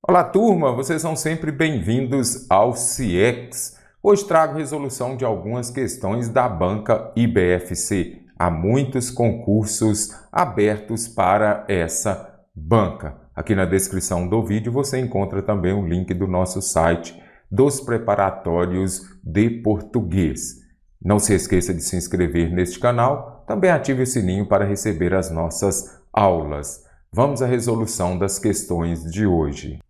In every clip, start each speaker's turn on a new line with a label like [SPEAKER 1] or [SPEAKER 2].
[SPEAKER 1] Olá, turma! Vocês são sempre bem-vindos ao CIEX. Hoje trago resolução de algumas questões da banca IBFC. Há muitos concursos abertos para essa banca. Aqui na descrição do vídeo você encontra também o link do nosso site dos preparatórios de português. Não se esqueça de se inscrever neste canal, também ative o sininho para receber as nossas aulas. Vamos à resolução das questões de hoje.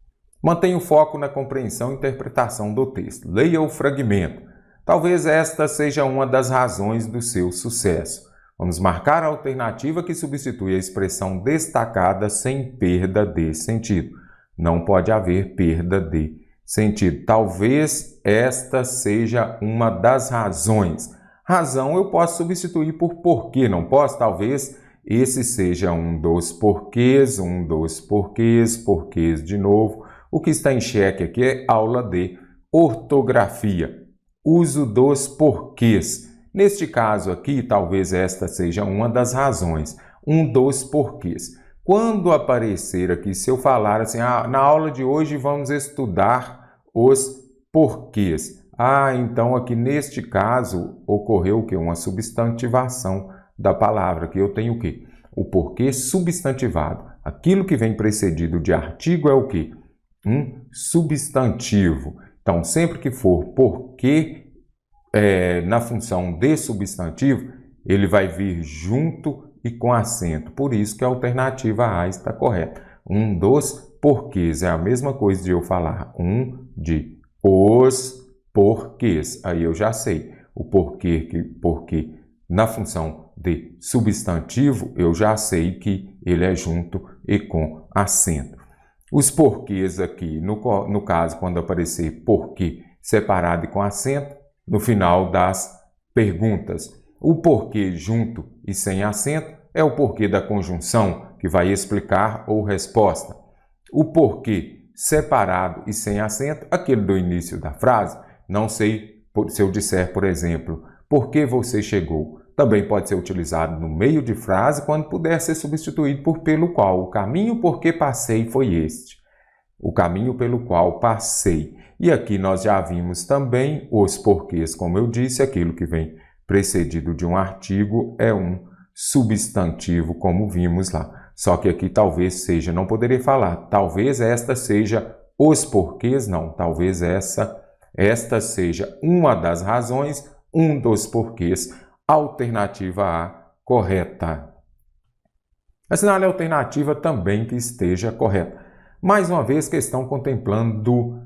[SPEAKER 1] Mantenha o foco na compreensão e interpretação do texto. Leia o fragmento. Talvez esta seja uma das razões do seu sucesso. Vamos marcar a alternativa que substitui a expressão destacada sem perda de sentido. Não pode haver perda de sentido. Talvez esta seja uma das razões. Razão eu posso substituir por porquê, não posso? Talvez esse seja um dos porquês, porquês de novo. O que está em xeque aqui é aula de ortografia. Uso dos porquês. Neste caso aqui, talvez esta seja uma das razões. Um dos porquês. Quando aparecer aqui, se eu falar assim, na aula de hoje vamos estudar os porquês. Então aqui neste caso ocorreu o quê? Uma substantivação da palavra, que eu tenho o quê? O porquê substantivado. Aquilo que vem precedido de artigo é o quê? Um substantivo. Então, sempre que for porquê na função de substantivo, ele vai vir junto e com acento. Por isso que a alternativa A está correta. Um dos porquês. É a mesma coisa de eu falar de os porquês. Aí eu já sei. O porquê na função de substantivo, eu já sei que ele é junto e com acento. Os porquês aqui, no caso, quando aparecer porquê separado e com acento, no final das perguntas. O porquê junto e sem acento é o porquê da conjunção, que vai explicar ou resposta. O porquê separado e sem acento, aquele do início da frase, não sei se eu disser, por exemplo, por que você chegou? Também pode ser utilizado no meio de frase quando puder ser substituído por pelo qual. O caminho por que passei foi este. O caminho pelo qual passei. E aqui nós já vimos também os porquês, como eu disse, aquilo que vem precedido de um artigo é um substantivo, como vimos lá. Só que aqui talvez seja, não poderia falar, talvez esta seja os porquês, não. Talvez esta seja uma das razões, um dos porquês. Alternativa A, correta. Assinale a alternativa também que esteja correta. Mais uma vez, questão contemplando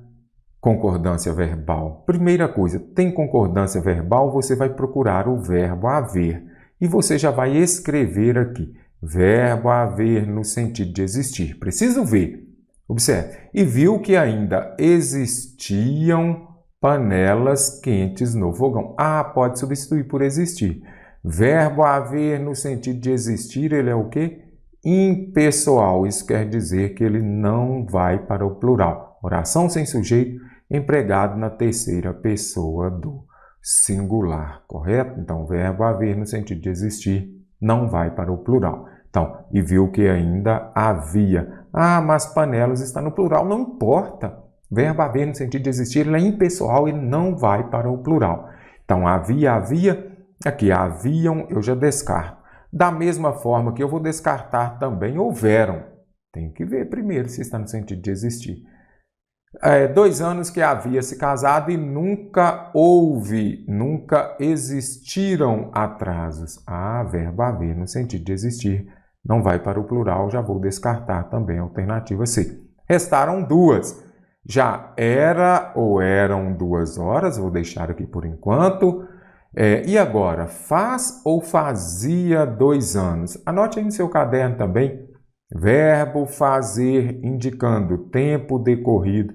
[SPEAKER 1] concordância verbal. Primeira coisa, tem concordância verbal, você vai procurar o verbo haver. E você já vai escrever aqui, verbo haver no sentido de existir. Preciso ver. Observe. E viu que ainda existiam panelas quentes no fogão. Pode substituir por existir. Verbo haver no sentido de existir, ele é o quê? Impessoal. Isso quer dizer que ele não vai para o plural. Oração sem sujeito, empregado na terceira pessoa do singular, correto? Então, verbo haver no sentido de existir não vai para o plural. Então, e viu que ainda havia. Mas panelas está no plural, não importa. Verbo haver no sentido de existir, ele é impessoal e não vai para o plural. Então, havia, aqui haviam, eu já descarto. Da mesma forma que eu vou descartar também houveram. Tem que ver primeiro se está no sentido de existir. 2 anos que havia se casado e nunca existiram atrasos. Verbo haver no sentido de existir não vai para o plural, já vou descartar também a alternativa C. Restaram 2. Já era ou eram 2 horas, vou deixar aqui por enquanto. E agora, faz ou fazia 2 anos? Anote aí no seu caderno também. Verbo fazer, indicando tempo decorrido.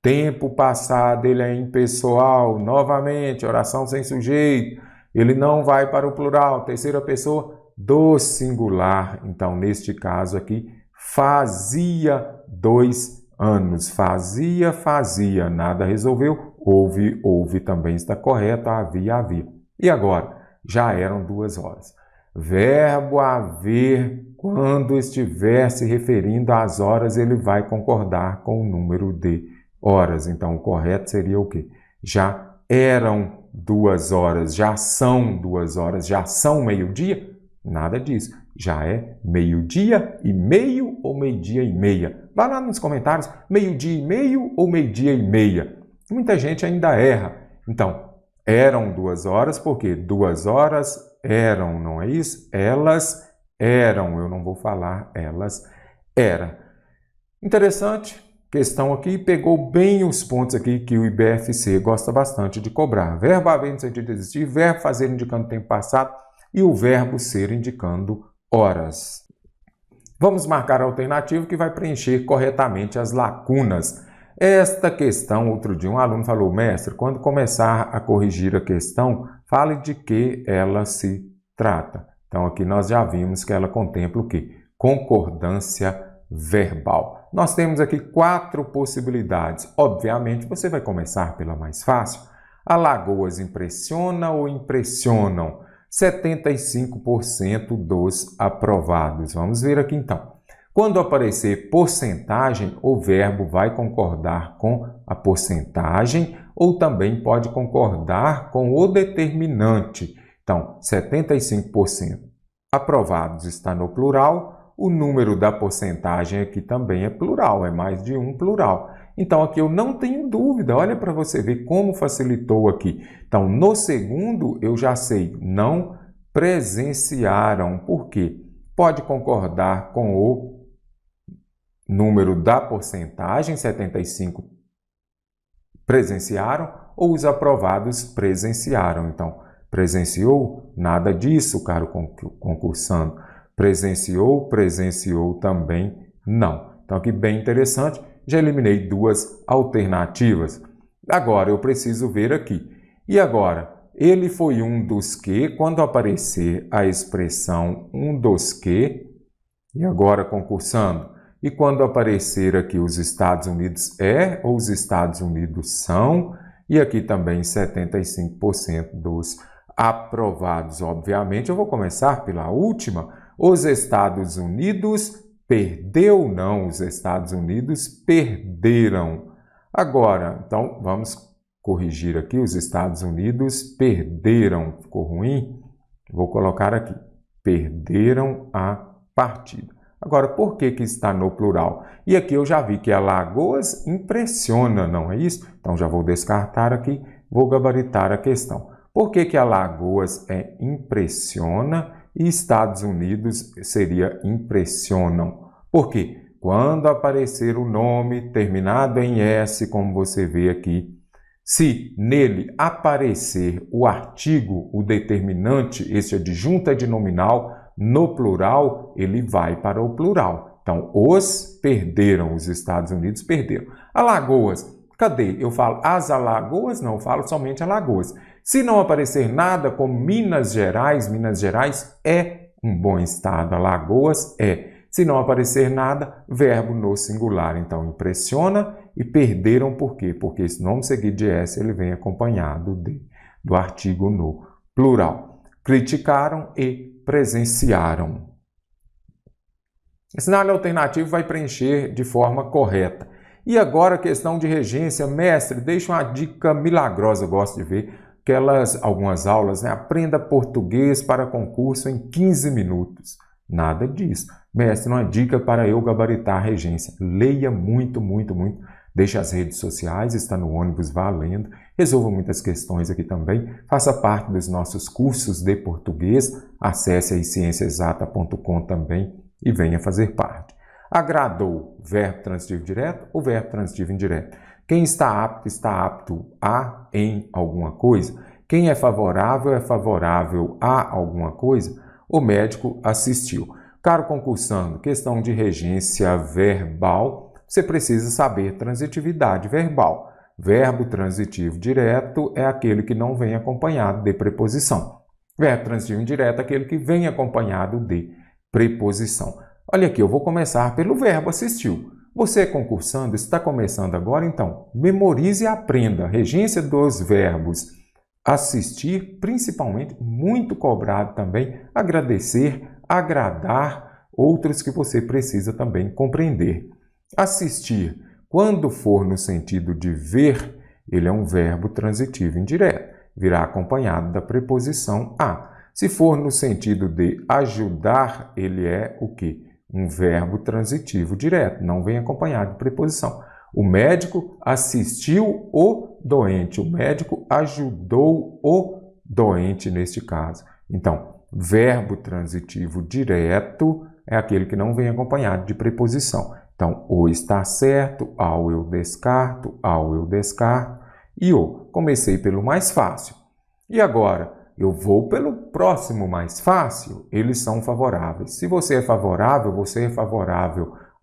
[SPEAKER 1] Tempo passado, ele é impessoal. Novamente, oração sem sujeito. Ele não vai para o plural. Terceira pessoa do singular. Então, neste caso aqui, fazia 2 anos. Fazia. Nada resolveu. Houve também está correto. Havia. E agora? Já eram 2 horas. Verbo haver quando estiver se referindo às horas, ele vai concordar com o número de horas. Então, o correto seria o quê? Já eram 2 horas, já são 2 horas, já são meio-dia? Nada disso. Já é meio-dia e meio ou meio-dia e meia? Vai lá nos comentários, meio-dia e meio ou meio-dia e meia? Muita gente ainda erra. Então, eram 2 horas, porque 2 horas eram, não é isso? Elas eram, eu não vou falar elas, era. Interessante, questão aqui, pegou bem os pontos aqui que o IBFC gosta bastante de cobrar. Verbo haver no sentido de existir, verbo fazer indicando tempo passado e o verbo ser indicando horas. Vamos marcar a alternativa que vai preencher corretamente as lacunas. Esta questão, outro dia um aluno falou, mestre, quando começar a corrigir a questão, fale de que ela se trata. Então aqui nós já vimos que ela contempla o quê? Concordância verbal. Nós temos aqui 4 possibilidades. Obviamente você vai começar pela mais fácil. Alagoas impressiona ou impressionam? 75% dos aprovados. Vamos ver aqui então. Quando aparecer porcentagem, o verbo vai concordar com a porcentagem ou também pode concordar com o determinante. Então, 75% aprovados está no plural, o número da porcentagem aqui também é plural, é mais de um plural. Então, aqui eu não tenho dúvida, olha para você ver como facilitou aqui. Então, no segundo, eu já sei, não presenciaram. Por quê? Pode concordar com o número da porcentagem, 75 presenciaram, ou os aprovados presenciaram. Então, presenciou? Nada disso, caro concursando. Presenciou também não. Então, aqui bem interessante, já eliminei 2 alternativas. Agora, eu preciso ver aqui. E agora, ele foi um dos que, quando aparecer a expressão um dos que, e agora concursando, e quando aparecer aqui os Estados Unidos é ou os Estados Unidos são, e aqui também 75% dos aprovados. Obviamente, eu vou começar pela última. Os Estados Unidos perdeu, não, os Estados Unidos perderam. Agora, então, vamos corrigir aqui, os Estados Unidos perderam. Ficou ruim? Vou colocar aqui, perderam a partida. Agora, por que está no plural? E aqui eu já vi que Alagoas impressiona, não é isso? Então, já vou descartar aqui, vou gabaritar a questão. Por que Alagoas é impressiona e Estados Unidos seria impressionam? Por quê? Quando aparecer o nome terminado em S, como você vê aqui, se nele aparecer o artigo, o determinante, esse adjunto adnominal, no plural, ele vai para o plural. Então, os perderam, os Estados Unidos perderam. Alagoas, cadê? Eu falo as Alagoas? Não, eu falo somente Alagoas. Se não aparecer nada como Minas Gerais é um bom estado, Alagoas é. Se não aparecer nada, verbo no singular. Então, impressiona e perderam por quê? Porque esse nome seguido de S ele vem acompanhado do artigo no plural. Criticaram e presenciaram. O cenário alternativo vai preencher de forma correta. E agora a questão de regência. Mestre, deixa uma dica milagrosa, eu gosto de ver algumas aulas, né? Aprenda português para concurso em 15 minutos. Nada disso. Mestre, uma dica para eu gabaritar a regência. Leia muito, muito, muito. Deixe as redes sociais, está no ônibus valendo. Resolva muitas questões aqui também. Faça parte dos nossos cursos de português. Acesse aí cienciaexata.com também e venha fazer parte. Agradou, verbo transitivo direto ou verbo transitivo indireto? Quem está apto a em alguma coisa? Quem é favorável a alguma coisa? O médico assistiu. Caro concursando, questão de regência verbal, você precisa saber transitividade verbal. Verbo transitivo direto é aquele que não vem acompanhado de preposição. Verbo transitivo indireto é aquele que vem acompanhado de preposição. Olha aqui, eu vou começar pelo verbo assistiu. Você concursando, está começando agora, então memorize e aprenda. Regência dos verbos assistir, principalmente, muito cobrado também, agradecer, agradar, outros que você precisa também compreender. Assistir, quando for no sentido de ver, ele é um verbo transitivo indireto, virá acompanhado da preposição a. Se for no sentido de ajudar, ele é o quê? Um verbo transitivo direto, não vem acompanhado de preposição. O médico assistiu o doente, o médico ajudou o doente neste caso. Então, verbo transitivo direto é aquele que não vem acompanhado de preposição. Então, o está certo, ao eu descarto, e o. Comecei pelo mais fácil. E agora, eu vou pelo próximo mais fácil, eles são favoráveis. Se você é favorável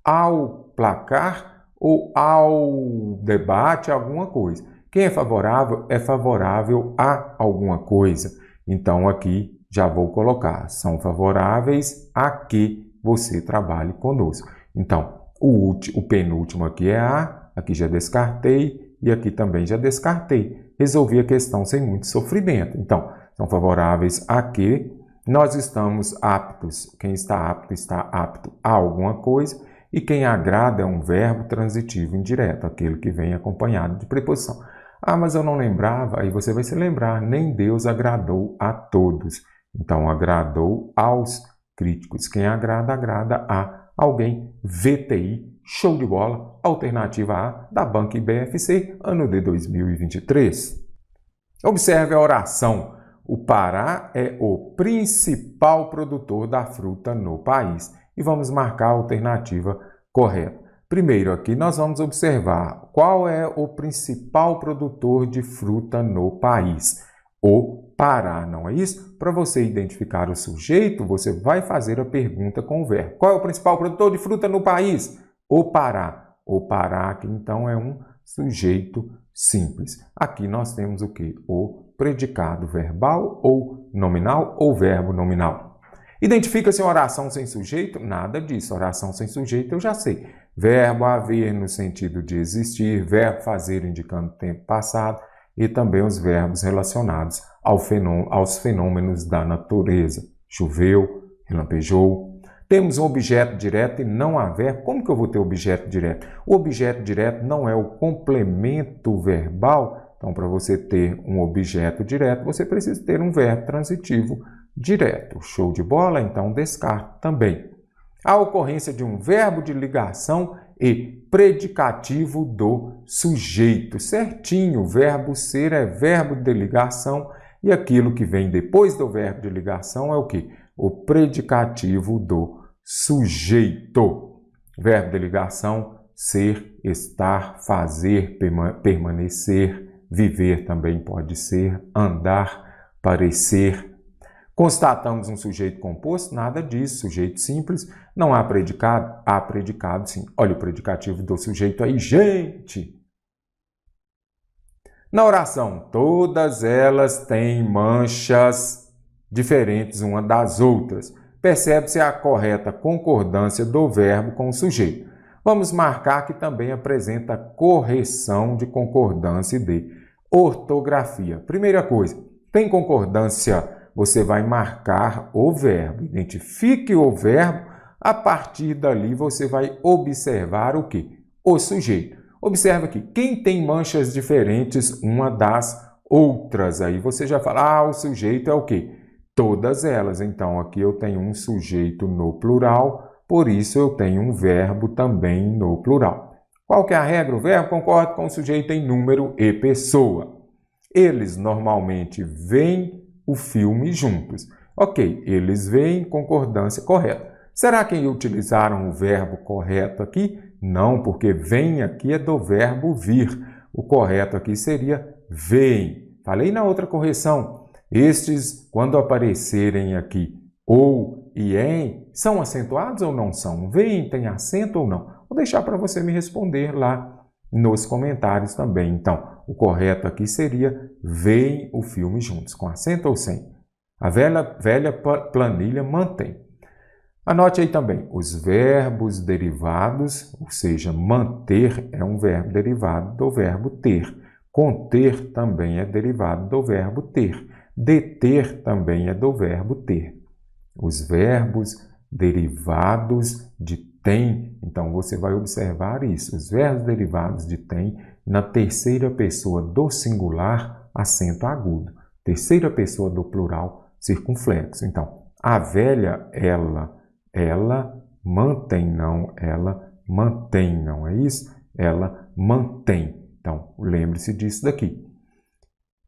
[SPEAKER 1] ao placar ou ao debate, alguma coisa. Quem é favorável a alguma coisa. Então, aqui já vou colocar, são favoráveis a que você trabalhe conosco. Então, o penúltimo aqui é a, aqui já descartei e aqui também já descartei. Resolvi a questão sem muito sofrimento. Então, são favoráveis a que nós estamos aptos. Quem está apto a alguma coisa. E quem agrada é um verbo transitivo indireto, aquele que vem acompanhado de preposição. Ah, mas eu não lembrava. Aí você vai se lembrar, nem Deus agradou a todos. Então, agradou aos críticos. Quem agrada, agrada a alguém. VTI, show de bola, alternativa A da Banca IBFC, ano de 2023. Observe a oração. O Pará é o principal produtor da fruta no país. E vamos marcar a alternativa correta. Primeiro aqui nós vamos observar qual é o principal produtor de fruta no país. O Pará, não é isso? Para você identificar o sujeito, você vai fazer a pergunta com o verbo. Qual é o principal produtor de fruta no país? O Pará. O Pará aqui então é um sujeito simples. Aqui nós temos o quê? O predicado verbal ou nominal ou verbo nominal. Identifica-se uma oração sem sujeito? Nada disso. Oração sem sujeito eu já sei. Verbo haver no sentido de existir, verbo fazer indicando tempo passado e também os verbos relacionados aos fenômenos da natureza. Choveu, relampejou. Temos um objeto direto e não há verbo. Como que eu vou ter objeto direto? O objeto direto não é o complemento verbal. Então, para você ter um objeto direto, você precisa ter um verbo transitivo direto. Show de bola? Então, descarto também. A ocorrência de um verbo de ligação e predicativo do sujeito. Certinho, o verbo ser é verbo de ligação e aquilo que vem depois do verbo de ligação é o quê? O predicativo do sujeito. Verbo de ligação, ser, estar, fazer, permanecer, viver também pode ser, andar, parecer. Constatamos um sujeito composto? Nada disso. Sujeito simples. Não há predicado? Há predicado, sim. Olha o predicativo do sujeito aí, gente! Na oração, todas elas têm manchas diferentes uma das outras. Percebe-se a correta concordância do verbo com o sujeito. Vamos marcar que também apresenta correção de concordância e de ortografia. Primeira coisa, tem concordância? Você vai marcar o verbo. Identifique o verbo. A partir dali, você vai observar o quê? O sujeito. Observa aqui, quem tem manchas diferentes uma das outras? Aí você já fala, o sujeito é o quê? Todas elas. Então, aqui eu tenho um sujeito no plural, por isso eu tenho um verbo também no plural. Qual que é a regra? O verbo concorda com o sujeito em número e pessoa. Eles normalmente veem o filme juntos. Ok, eles veem, concordância correta. Será que utilizaram o verbo correto aqui? Não, porque vem aqui é do verbo vir. O correto aqui seria veem. Falei na outra correção. Estes, quando aparecerem aqui ou e em, são acentuados ou não são? Veem, tem acento ou não? Vou deixar para você me responder lá nos comentários também. Então, o correto aqui seria veem o filme juntos, com acento ou sem. A velha planilha mantém. Anote aí também os verbos derivados, ou seja, manter é um verbo derivado do verbo ter. Conter também é derivado do verbo ter. Deter também é do verbo ter. Os verbos derivados de tem. Então, você vai observar isso. Os verbos derivados de tem na terceira pessoa do singular, acento agudo. Terceira pessoa do plural, circunflexo. Então, a velha, ela mantém, não, é isso? Ela mantém. Então, lembre-se disso daqui.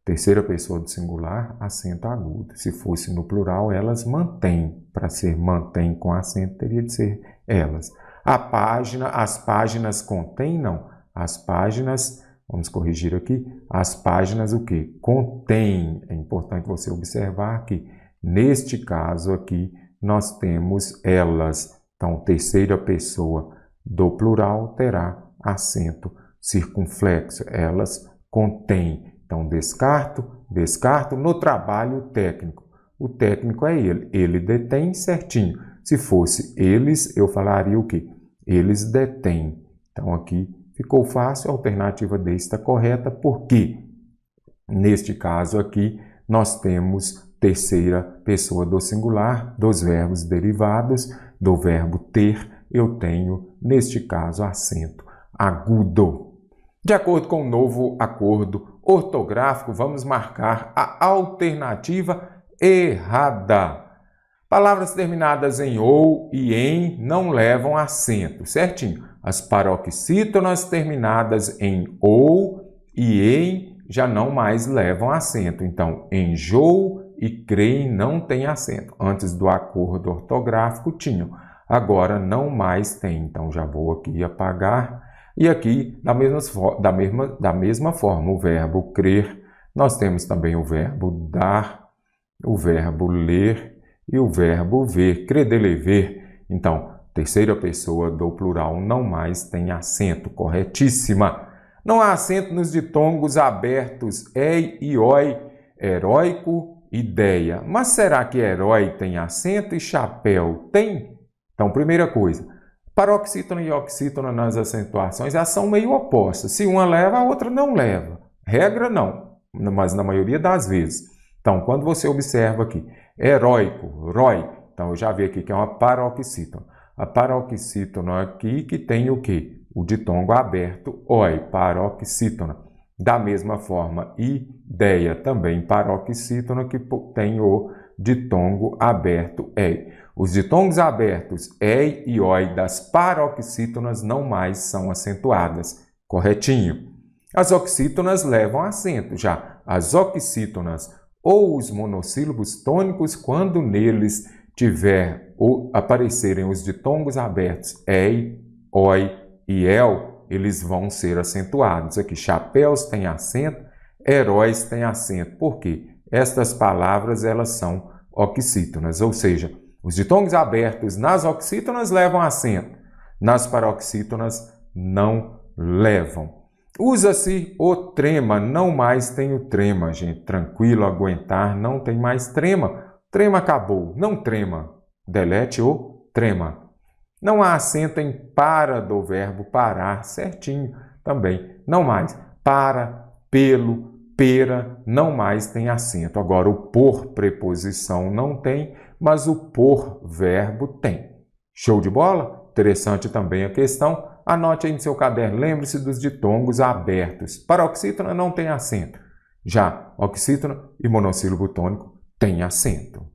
[SPEAKER 1] Terceira pessoa do singular, acento agudo. Se fosse no plural, elas mantêm. Para ser mantém com acento, teria de ser elas. As páginas contêm, não. As páginas, vamos corrigir aqui, as páginas o quê? Contém. É importante você observar que, neste caso aqui, nós temos elas. Então, terceira pessoa do plural terá acento circunflexo. Elas contêm. Então, descarto no trabalho técnico. O técnico é ele detém certinho. Se fosse eles, eu falaria o quê? Eles detêm. Então, aqui ficou fácil, a alternativa D está correta, porque neste caso aqui nós temos terceira pessoa do singular, dos verbos derivados, do verbo ter, eu tenho, neste caso, acento agudo. De acordo com o novo acordo ortográfico, vamos marcar a alternativa errada. Palavras terminadas em ou e em não levam acento, certinho? As paroxítonas terminadas em ou e em já não mais levam acento. Então, enjoo e creem não tem acento. Antes do acordo ortográfico tinham, agora não mais tem. Então, já vou aqui apagar. E aqui, da mesma forma, o verbo crer, nós temos também o verbo dar, o verbo ler e o verbo ver, credeler. Então, terceira pessoa do plural não mais tem acento, corretíssima. Não há acento nos ditongos abertos ei e oi, heróico, ideia. Mas será que herói tem acento e chapéu tem? Então, primeira coisa, paroxítona e oxítona nas acentuações, elas são meio opostas. Se uma leva, a outra não leva. Regra não, mas na maioria das vezes. Então, quando você observa aqui, heróico, rói, então eu já vi aqui que é uma paroxítona. A paroxítona aqui que tem o quê? O ditongo aberto, oi, paroxítona. Da mesma forma, ideia também paroxítona que tem o ditongo aberto, ei. Os ditongos abertos ei e oi das paroxítonas não mais são acentuadas. Corretinho. As oxítonas levam acento. Já as oxítonas ou os monossílabos tônicos, quando neles tiver ou aparecerem os ditongos abertos ei, oi e el, eles vão ser acentuados. Aqui, chapéus têm acento, heróis têm acento. Por quê? Estas palavras elas são oxítonas, ou seja, os ditongos abertos nas oxítonas levam acento, nas paroxítonas não levam. Usa-se o trema, não mais tem o trema, gente. Tranquilo, aguentar, não tem mais trema. Trema acabou, não trema. Delete o trema. Não há acento em para do verbo parar, certinho também. Não mais. Para, pelo, pera, não mais tem acento. Agora, o por preposição não tem, mas o por verbo tem. Show de bola? Interessante também a questão. Anote aí no seu caderno. Lembre-se dos ditongos abertos. Paroxítona não tem acento. Já oxítona e monossílabo tônico tem acento.